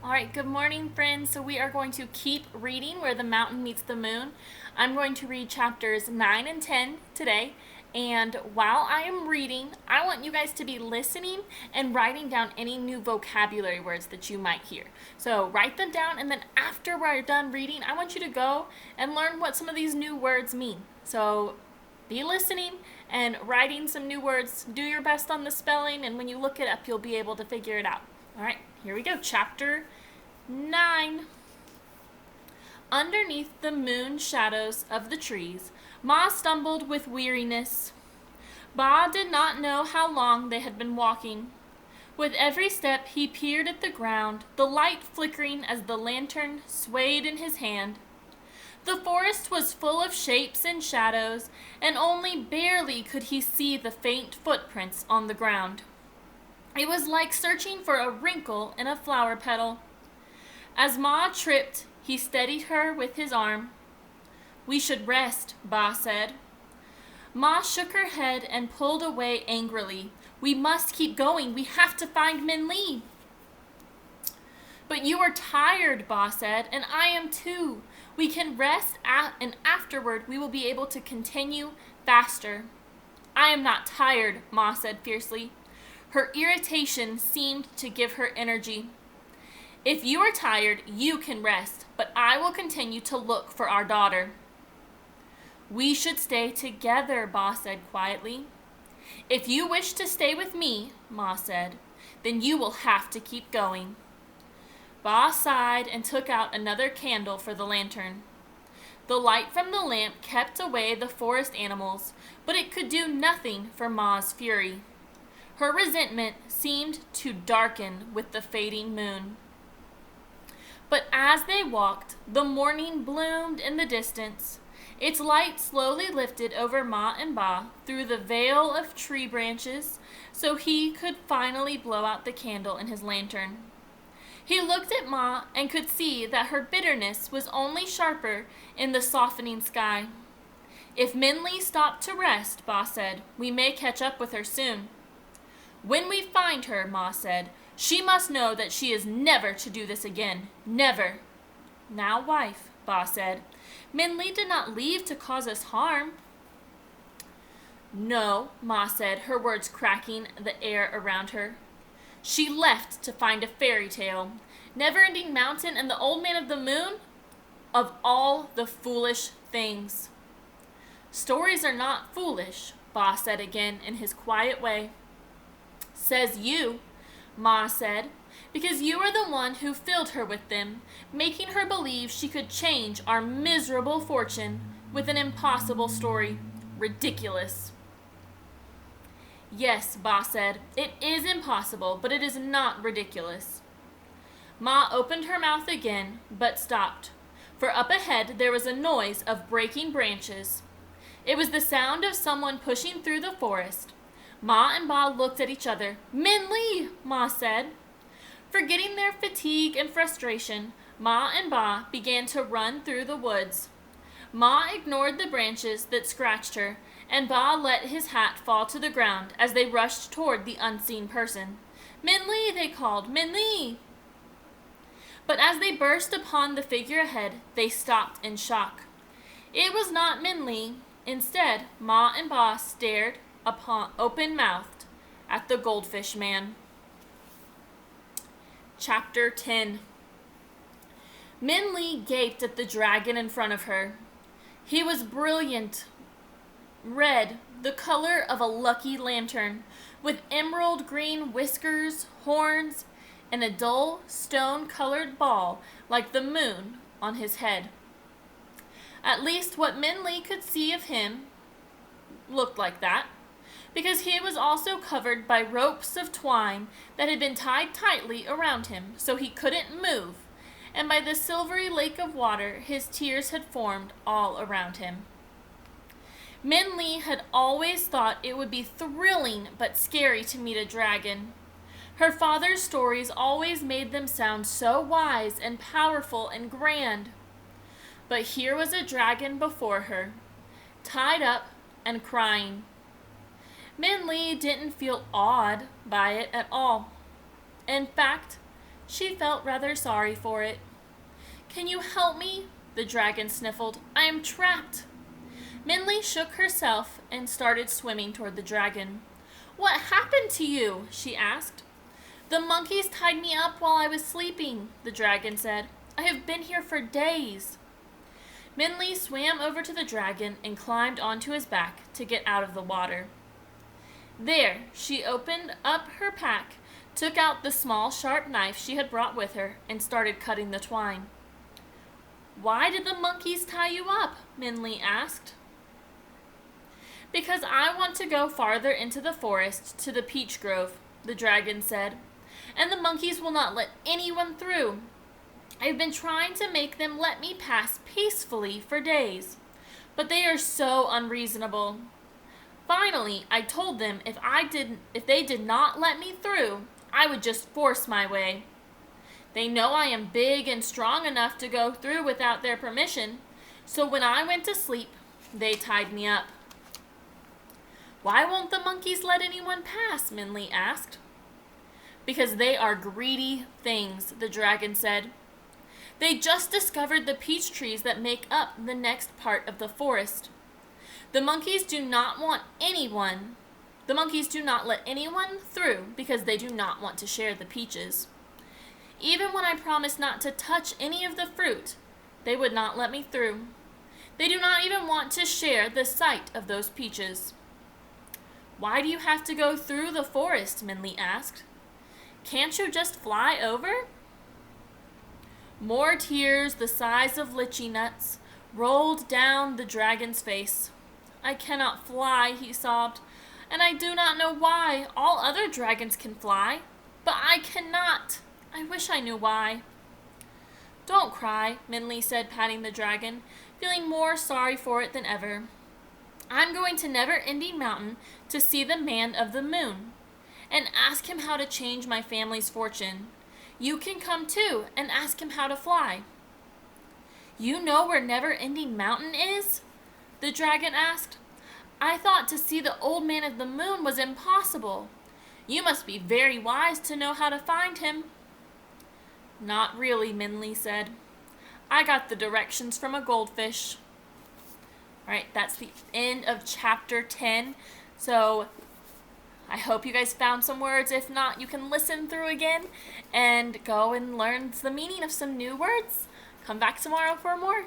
All right, good morning, friends. So we are going to keep reading Where the Mountain Meets the Moon. I'm going to read chapters 9 and 10 today. And while I am reading, I want you guys to be listening and writing down any new vocabulary words that you might hear. So write them down, and then after we're done reading, I want you to go and learn what some of these new words mean. So be listening and writing some new words. Do your best on the spelling, and when you look it up, you'll be able to figure it out. All right, here we go. Chapter 9. Underneath the moon shadows of the trees, Ma stumbled with weariness. Ba did not know how long they had been walking. With every step he peered at the ground, the light flickering as the lantern swayed in his hand. The forest was full of shapes and shadows, and only barely could he see the faint footprints on the ground. It was like searching for a wrinkle in a flower petal. As Ma tripped, he steadied her with his arm. "We should rest," Ba said. Ma shook her head and pulled away angrily. "We must keep going. We have to find Min Li." "But you are tired," Ba said, "and I am too. We can rest and afterward we will be able to continue faster." "I am not tired," Ma said fiercely. Her irritation seemed to give her energy. "If you are tired, you can rest, but I will continue to look for our daughter." "We should stay together," Ba said quietly. "If you wish to stay with me," Ma said, "then you will have to keep going." Ba sighed and took out another candle for the lantern. The light from the lamp kept away the forest animals, but it could do nothing for Ma's fury. Her resentment seemed to darken with the fading moon. But as they walked, the morning bloomed in the distance. Its light slowly lifted over Ma and Ba through the veil of tree branches, so he could finally blow out the candle in his lantern. He looked at Ma and could see that her bitterness was only sharper in the softening sky. "If Min Li stopped to rest," Ba said, "we may catch up with her soon." "When we find her," Ma said, "she must know that she is never to do this again. Never." "Now, wife," Ba said, "Min Li did not leave to cause us harm." "No," Ma said, her words cracking the air around her. "She left to find a fairy tale. Never-ending Mountain and the Old Man of the Moon? Of all the foolish things." "Stories are not foolish," Ba said again in his quiet way. "Says you," Ma said, "because you are the one who filled her with them, making her believe she could change our miserable fortune with an impossible story. Ridiculous." "Yes," Ba said, "it is impossible, but it is not ridiculous." Ma opened her mouth again, but stopped, for up ahead there was a noise of breaking branches. It was the sound of someone pushing through the forest. Ma and Ba looked at each other. "Min Li," Ma said. Forgetting their fatigue and frustration, Ma and Ba began to run through the woods. Ma ignored the branches that scratched her, and Ba let his hat fall to the ground as they rushed toward the unseen person. "Min Li," they called, "Min Li." But as they burst upon the figure ahead, they stopped in shock. It was not Min Li. Instead, Ma and Ba stared open-mouthed at the goldfish man. Chapter 10. Min Li gaped at the dragon in front of her. He was brilliant red, the color of a lucky lantern, with emerald green whiskers, horns, and a dull stone-colored ball like the moon on his head. At least what Min Li could see of him looked like that, because he was also covered by ropes of twine that had been tied tightly around him so he couldn't move, and by the silvery lake of water his tears had formed all around him. Min Li had always thought it would be thrilling but scary to meet a dragon. Her father's stories always made them sound so wise and powerful and grand. But here was a dragon before her, tied up and crying. Min Li didn't feel awed by it at all. In fact, she she felt rather sorry for it. "Can you help me?" the dragon sniffled. "I am trapped." Minli shook herself and started swimming toward the dragon. "What happened to you?" she asked. "The monkeys tied me up while I was sleeping," the dragon said. "I have been here for days." Minli swam over to the dragon and climbed onto his back to get out of the water. There, she opened up her pack, took out the small sharp knife she had brought with her, and started cutting the twine. "Why did the monkeys tie you up?" Minli asked. "Because I want to go farther into the forest to the peach grove," the dragon said, "and the monkeys will not let anyone through. I've been trying to make them let me pass peacefully for days, but they are so unreasonable. Finally, I told them if they did not let me through, I would just force my way. They know I am big and strong enough to go through without their permission, so when I went to sleep, they tied me up." "Why won't the monkeys let anyone pass?" Minli asked. "Because they are greedy things," the dragon said. "They just discovered the peach trees that make up the next part of the forest. The monkeys do not let anyone through because they do not want to share the peaches. Even when I promised not to touch any of the fruit, they would not let me through. They do not even want to share the sight of those peaches." "Why do you have to go through the forest?" Minli asked. "Can't you just fly over?" More tears, the size of lychee nuts, rolled down the dragon's face. "I cannot fly," he sobbed, "and I do not know why. All other dragons can fly, but I cannot. I wish I knew why." "Don't cry," Minli said, patting the dragon, feeling more sorry for it than ever. "I'm going to Never-Ending Mountain to see the Man of the Moon and ask him how to change my family's fortune. You can come too and ask him how to fly." "You know where Never-Ending Mountain is?" the dragon asked. "I thought to see the Old Man of the Moon was impossible. You must be very wise to know how to find him." "Not really," Minli said. "I got the directions from a goldfish." Alright, that's the end of chapter 10. So I hope you guys found some words. If not, you can listen through again and go and learn the meaning of some new words. Come back tomorrow for more.